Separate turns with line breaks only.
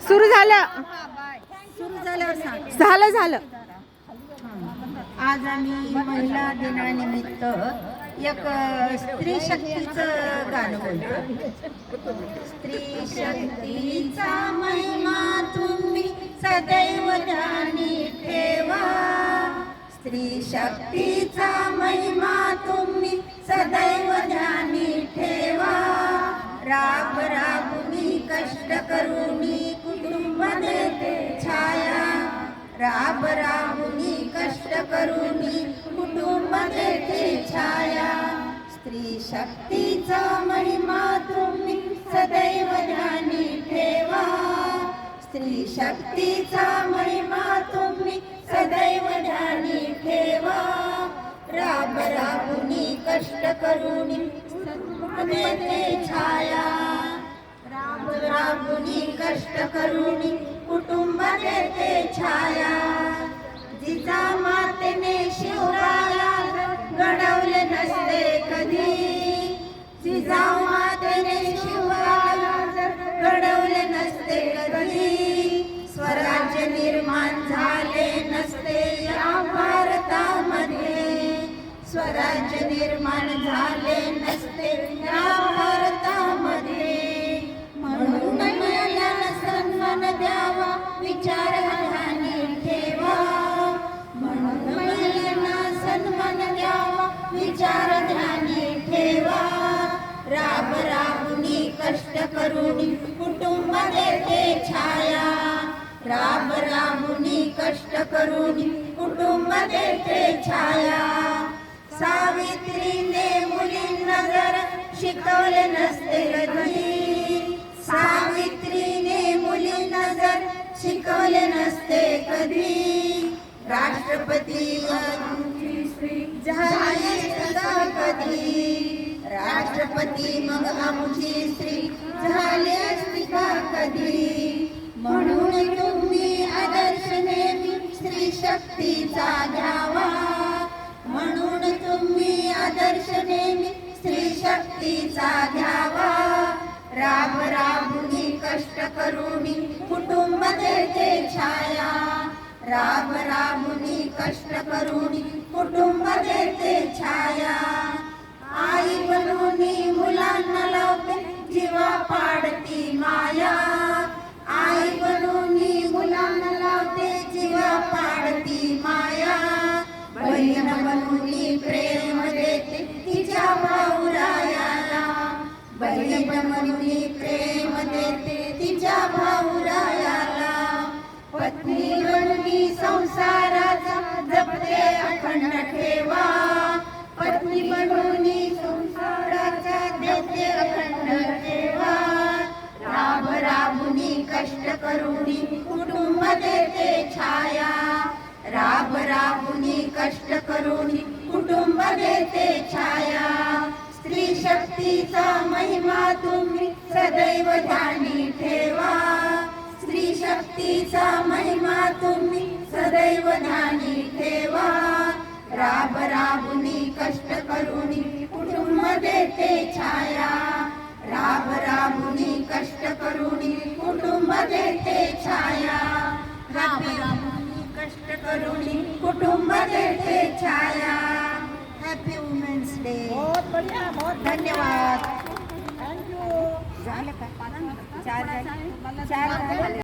सुरू झालं.
सुरू झाल्यावर सांग.
झालं झालं.
आज आम्ही महिला दिनानिमित्त एक स्त्री शक्तीचं गाणं बोलतो. स्त्री शक्तीचा महिमा तुम्ही सदैव ध्यानी ठेवा. स्त्री शक्तीचा महिमा तुम्ही सदैव ध्यानी ठेवा. राब राबुनी कष्ट करूनी कुटुंब देते छाया. राब राबुनी कष्ट करूनी कुटुंब देते छाया. स्त्री शक्तीचा महिमा तुम्ही सदैव ध्यानी ठेवा. स्त्री शक्तीचा महिमा तुम्ही सदैव ध्यानी ठेवा. राब राबुनी कष्ट करूनी कुटुंब देते छाया. राब राबुनी कष्ट करूनी कुटुंब देते छाया. जिजामातेने शिवराया घडवले नसते कधी. जिजामातेने शिवराया घडवले नसते कधी. स्वराज्य निर्माण झाले नसते या भारतामध्ये. स्वराज्य निर्माण झाले नसते या भारतामध्ये. म्हणून महिलांना सन्मान द्यावा विचार ध्यानी ठेवा. म्हणून महिलांना सन्मान द्यावा विचार ध्यानी ठेवा. राब राबुनी कष्ट करूनी कुटुंब देते छाया. राब राबुनी कष्ट करूनी कुटुंब देते छाया. सावित्रीने मुलींना जर शिकवले नसते कधी. सावित्रीने मुलींना जर शिकवले नसते कधी. राष्ट्रपती झाली सुद्धा कधी. राष्ट्रपती मग आमची स्त्री झाली असती का कधी. म्हणून तुम्ही आदर्श नेहमी स्त्री शक्तीचा घ्यावा. म्हणून तुम्ही आदर्श नेहमी स्त्री शक्तीचा घ्यावा. राब राबुनी कष्ट करूनी कुटुंब देते छाया. राब राबुनी कष्ट करूनी कुटुंब देते छाया. आई बनूनी मुलांना लावते जीवा पाडती माया. आई बनूनी मुलांना लावते जीवा पाडती माया. बहीण बनूनी प्रेम देते तिच्या भाऊरायाला. बहीण बनूनी प्रेम देते तिच्या भाऊरायाला. पत्नी बनूनी संसाराचा जपते अखंड ठेवा. पत्नी बनूनी संसाराचा देते अखंड ठेवा. राब राबुनी कष्ट करूनी कुटुंब देते छाया. राब राबुनी कष्ट करूनी कुटुंब देते छाया. स्त्री शक्तीचा महिमा तुम्ही सदैव ध्यानी ठेवा. स्त्री शक्तीचा महिमा तुम्ही सदैव ध्यानी ठेवा. राब राबुनी कष्ट करूनी कुटुंब देते छाया. राब राबुनी कष्ट करूनी कुटुंब देते छाया. राब राबुनी कष्ट करूनी कुटुंब देते छाया. Happy women's day.
बहुत बढ़िया, बहुत
धन्यवाद.
थँक्यू.
झालं का? चार झाले.